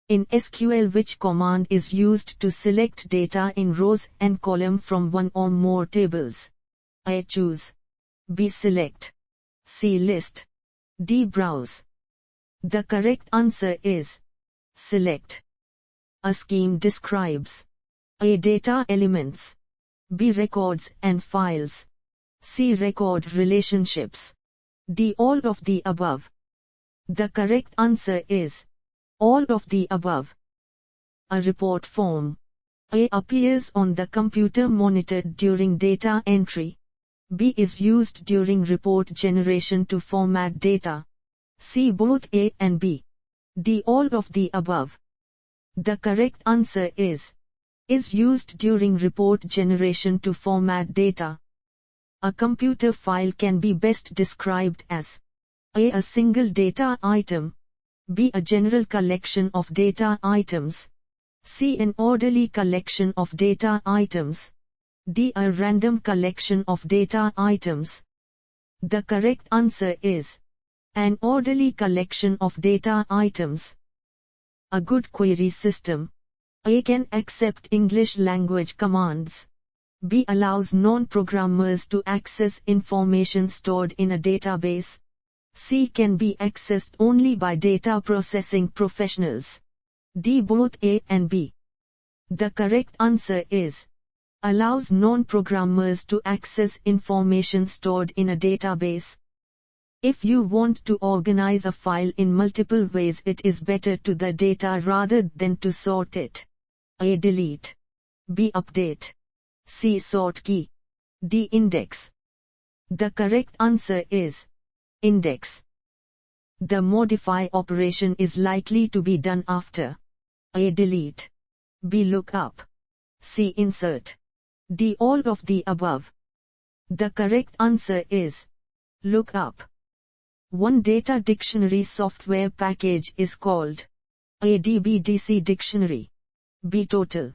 In SQL, which command is used to select data in rows and column from one or more tables? A. Choose. B. Select. C. List. D. Browse. The correct answer is select. A scheme describes A. Data elements. B. Records and files. C. Record relationships. D. All of the above. The correct answer is all of the above. A report form. A. Appears on the computer monitor during data entry. B. Is used during report generation to format data. C. Both A and B. D. All of the above. The correct answer is used during report generation to format data. A computer file can be best described as A. Single data item. B. A general collection of data items. C. An orderly collection of data items. D. A random collection of data items. The correct answer is an orderly collection of data items. A good query system. A. Can accept English language commands. B. Allows non-programmers to access information stored in a database. C. Can be accessed only by data processing professionals. D. Both A and B. The correct answer is allows non-programmers to access information stored in a database. If you want to organize a file in multiple ways, it is better to the data rather than to sort it. A. Delete. B. Update. C. Sort key. D. Index. The correct answer is index. The modify operation is likely to be done after A. Delete. B. Lookup. C. Insert. D. All of the above. The correct answer is lookup. One data dictionary software package is called A. DBDC dictionary. B. Total.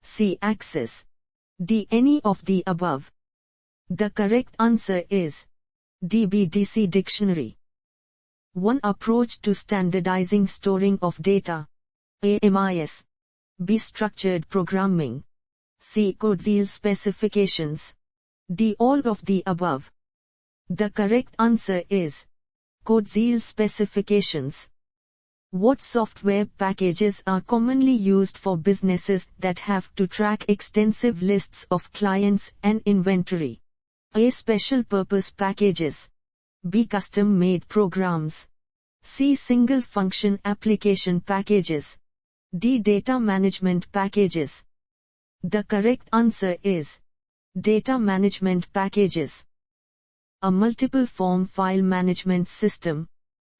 C. Access. D. Any of the above. The correct answer is DBDC dictionary. One approach to standardizing storing of data. A. MIS. B. Structured programming. C. CODESIL specifications. D. All of the above. The correct answer is CODESIL specifications. What software packages are commonly used for businesses that have to track extensive lists of clients and inventory? A. Special purpose packages. B. Custom-made programs. C. Single function application packages. D. Data management packages. The correct answer is data management packages. A multiple form file management system.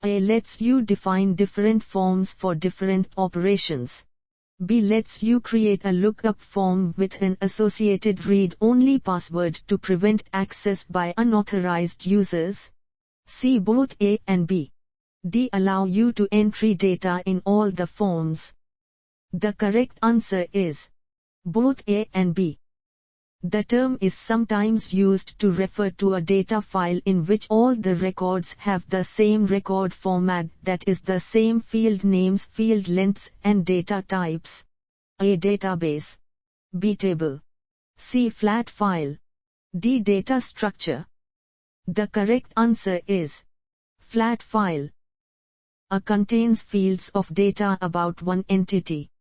A. Lets you define different forms for different operations. B. Lets you create a lookup form with an associated read-only password to prevent access by unauthorized users. C. Both A and B. D. Allow you to entry data in all the forms. The correct answer is both A and B. The term is sometimes used to refer to a data file in which all the records have the same record format, that is the same field names, field lengths, and data types. A. Database. B. Table. C. Flat file. D. Data structure. The correct answer is flat file. A. Contains fields of data about one entity.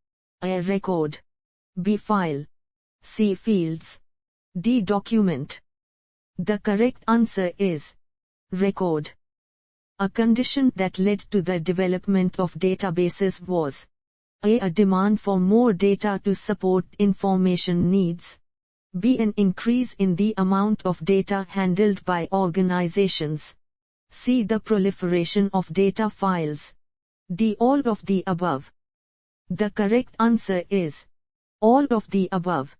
A. Record. B. File. C. Fields. D. Document. The correct answer is record. A condition that led to the development of databases was A. Demand for more data to support information needs. B. An increase in the amount of data handled by organizations. C. The proliferation of data files. D. All of the above. The correct answer is all of the above.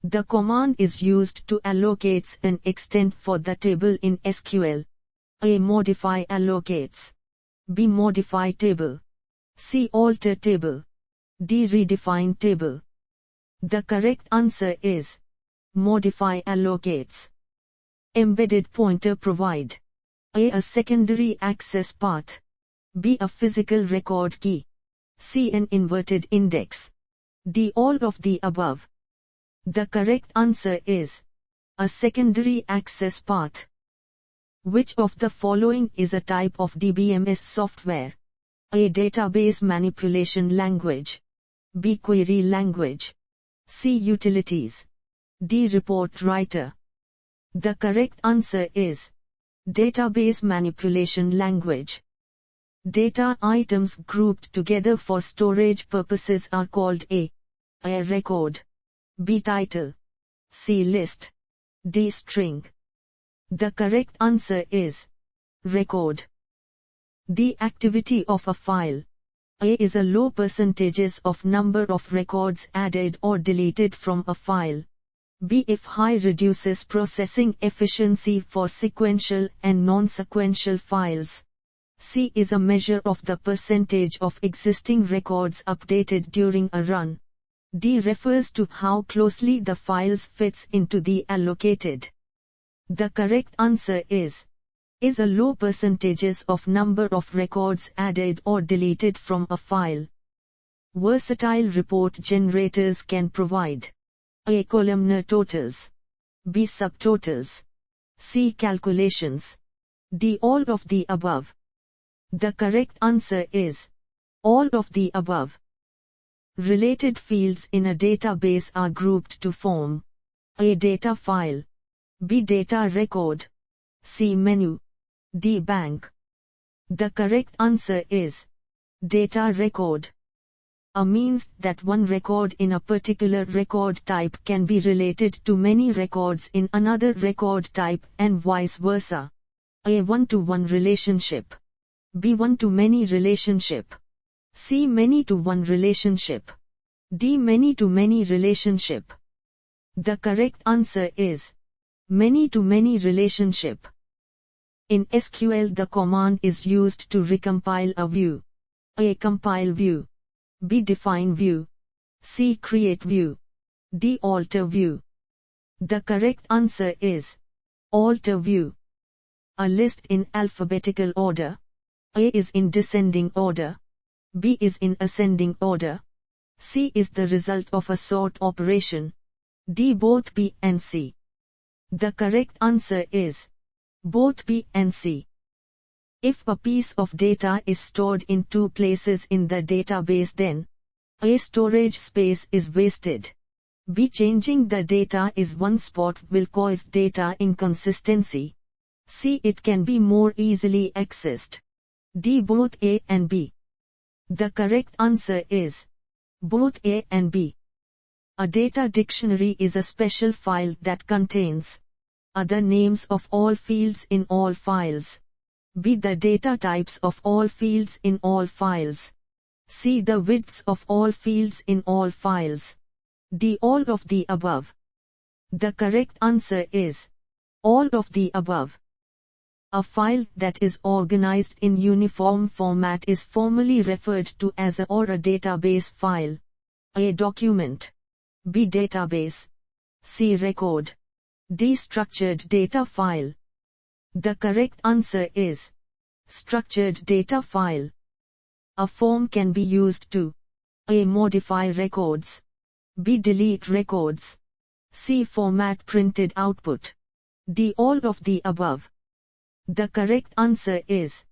The command is used to allocates an extent for the table in SQL. A. Modify allocates. B. Modify table. C. Alter table. D. Redefine table. The correct answer is modify allocates. Embedded pointer provide A. A secondary access path. B. A physical record key. C. An inverted index. D. All of the above. The correct answer is a secondary access path. Which of the following is a type of DBMS software? A. Database manipulation language. B. Query language. C. Utilities. D. Report writer. The correct answer is database manipulation language. Data items grouped together for storage purposes are called A. Record. B. Title. C. List. D. String. The correct answer is record. The activity of a file. A is a low percentages of number of records added or deleted from a file. B. If high reduces processing efficiency for sequential and non-sequential files. C is a measure of the percentage of existing records updated during a run. D refers to how closely the files fits into the allocated. The correct answer is a low percentages of number of records added or deleted from a file. Versatile report generators can provide A. Columnar totals. B. Subtotals. C. Calculations. D. All of the above. The correct answer is all of the above. Related fields in a database are grouped to form A. Data file. B. Data record. C. Menu. D. Bank. The correct answer is data record. A means that one record in a particular record type can be related to many records in another record type and vice versa. A. One-to-one relationship. B. One-to-many relationship. C. Many-to-one relationship. D. Many-to-many relationship. The correct answer is many-to-many relationship. In SQL, the command is used to recompile a view. A. Compile view. B. Define view. C. Create view. D. Alter view. The correct answer is alter view. A list in alphabetical order. A is in descending order. B is in ascending order. C is the result of a sort operation. D. Both B and C. The correct answer is both B and C. If a piece of data is stored in two places in the database, then A. Storage space is wasted. B. Changing the data is one spot will cause data inconsistency. C. It can be more easily accessed. D. Both A and B. The correct answer is both A and B. A data dictionary is a special file that contains A. The names of all fields in all files. B. The data types of all fields in all files. C. The widths of all fields in all files. D. All of the above. The correct answer is all of the above. A file that is organized in uniform format is formally referred to as a or a database file. A. Document. B. Database. C. Record. D. Structured data file. The correct answer is structured data file. A form can be used to A. Modify records. B. Delete records. C. Format printed output. D. All of the above. The correct answer is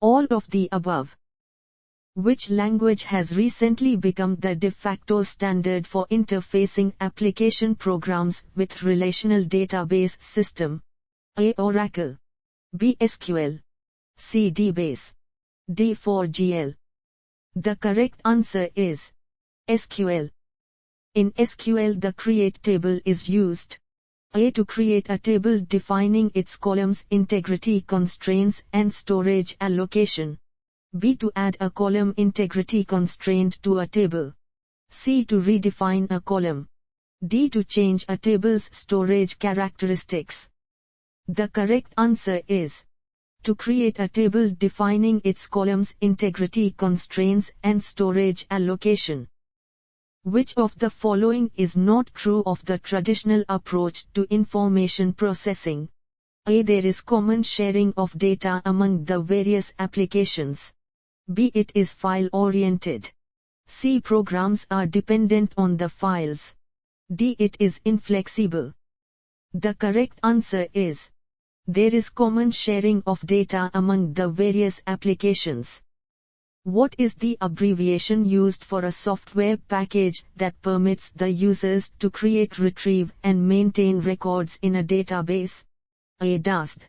all of the above. Which language has recently become the de facto standard for interfacing application programs with relational database system? A. Oracle. B. SQL. C. DBase. D. 4GL. The correct answer is SQL. In SQL, the create table is used. A. To create a table defining its columns, integrity constraints and storage allocation. B. To add a column integrity constraint to a table. C. To redefine a column. D. To change a table's storage characteristics. The correct answer is to create a table defining its columns, integrity constraints and storage allocation. Which of the following is not true of the traditional approach to information processing? A. There is common sharing of data among the various applications. B. It is file-oriented. C. Programs are dependent on the files. D. It is inflexible. The correct answer is, there is common sharing of data among the various applications. What is the abbreviation used for a software package that permits the users to create, retrieve, and maintain records in a database? A. doesnt.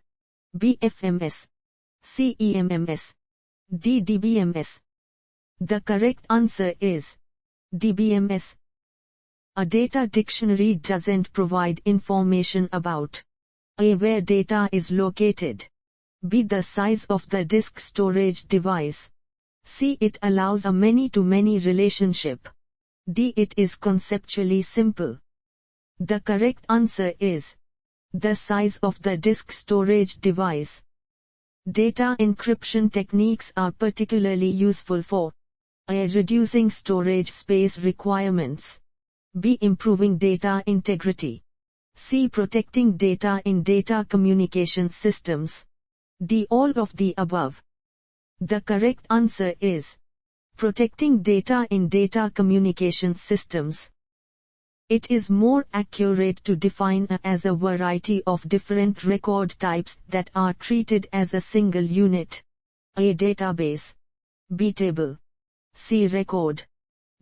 B. FMS. C. EMMS. D. DBMS. The correct answer is DBMS. A data dictionary doesn't provide information about A. where data is located, B. the size of the disk storage device, C. it allows a many-to-many relationship, D. it is conceptually simple. The correct answer is the size of the disk storage device. Data encryption techniques are particularly useful for A. reducing storage space requirements, B. improving data integrity, C. protecting data in data communication systems, D. all of the above. The correct answer is protecting data in data communication systems. It is more accurate to define A as a variety of different record types that are treated as a single unit. A. database, B. table, C. record,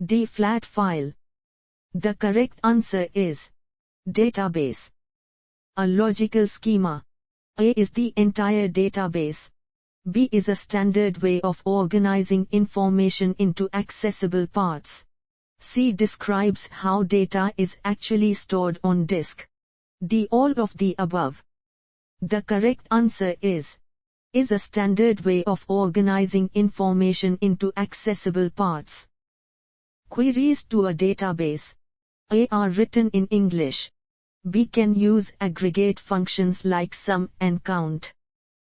D. flat file. The correct answer is database. A logical schema. A is the entire database. B is a standard way of organizing information into accessible parts. C describes how data is actually stored on disk. D. all of the above. The correct answer is a standard way of organizing information into accessible parts. Queries to a database. A. are written in English. B. can use aggregate functions like sum and count.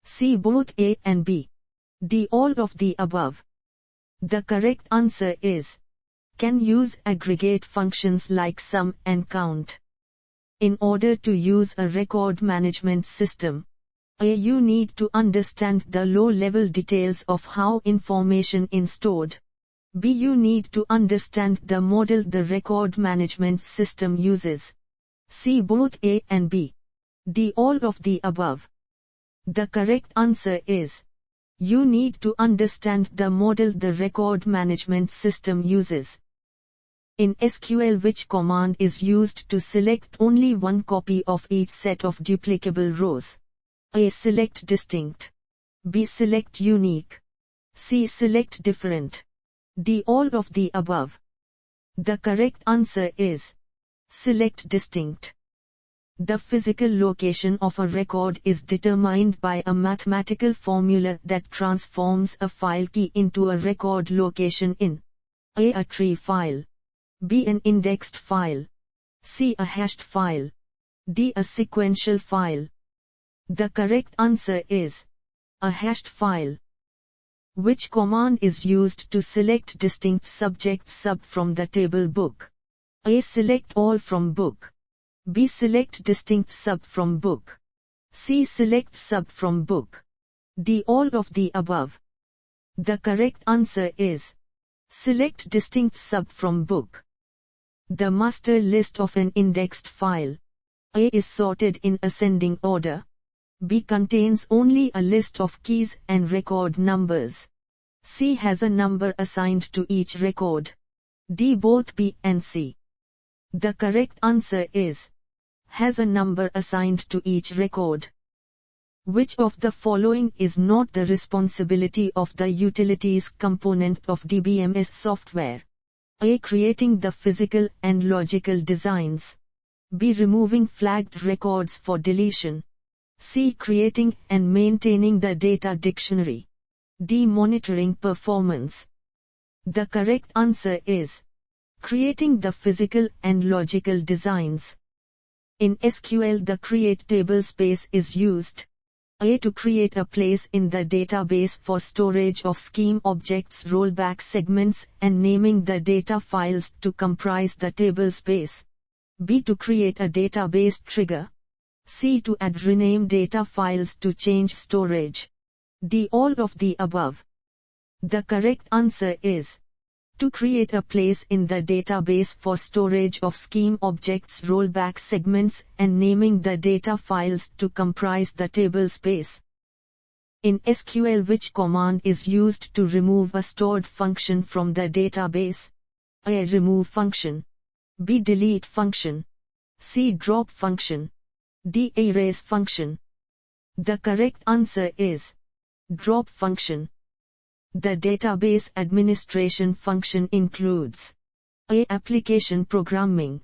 C. both A and B. D. all of the above. The correct answer is can use aggregate functions like sum and count. In order to use a record management system, A. you need to understand the low-level details of how information is stored. B. you need to understand the model the record management system uses. C. both A and B. D. all of the above. The correct answer is you need to understand the model the record management system uses. In SQL, which command is used to select only one copy of each set of duplicable rows? A. select distinct, B. select unique, C. select different, D. all of the above. The correct answer is select distinct. The physical location of a record is determined by a mathematical formula that transforms a file key into a record location in A. tree file, B. an indexed file, C. a hashed file, D. a sequential file. The correct answer is a hashed file. Which command is used to select distinct subject sub from the table book? A. select all from book, B. select distinct sub from book, C. select sub from book, D. all of the above. The correct answer is select distinct sub from book. The master list of an indexed file. A. is sorted in ascending order. B. contains only a list of keys and record numbers. C. has a number assigned to each record. D. both B and C. The correct answer is has a number assigned to each record. Which of the following is not the responsibility of the utilities component of DBMS software? A. creating the physical and logical designs, B. removing flagged records for deletion, C. creating and maintaining the data dictionary, D. monitoring performance. The correct answer is creating the physical and logical designs. In SQL, the create tablespace is used. A. to create a place in the database for storage of scheme objects, rollback segments, and naming the data files to comprise the tablespace. B. to create a database trigger. C. to add rename data files to change storage. D. all of the above. The correct answer is To create a place in the database for storage of scheme objects, rollback segments, and naming the data files to comprise the table space. In SQL, which command is used to remove a stored function from the database? A. Remove function. B. Delete function. C. Drop function. D. Erase function. The correct answer is drop function. The database administration function includes A. Application programming.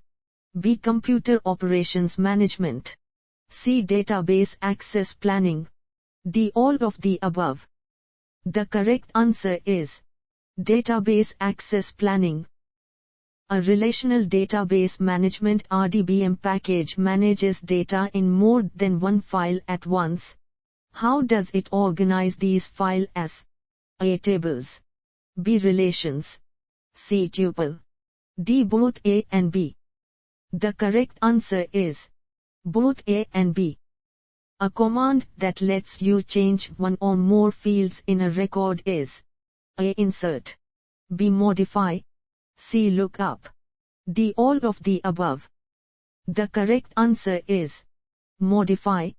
B. Computer operations management. C. Database access planning. D. All of the above. The correct answer is database access planning. A relational database management RDBM package manages data in more than one file at once. How does it organize these files as A. Tables. B. Relations. C. Tuple. D. Both A and B. The correct answer is both A and B. A command that lets you change one or more fields in a record is A. Insert. B. Modify. C. Lookup. D. All of the above. The correct answer is modify.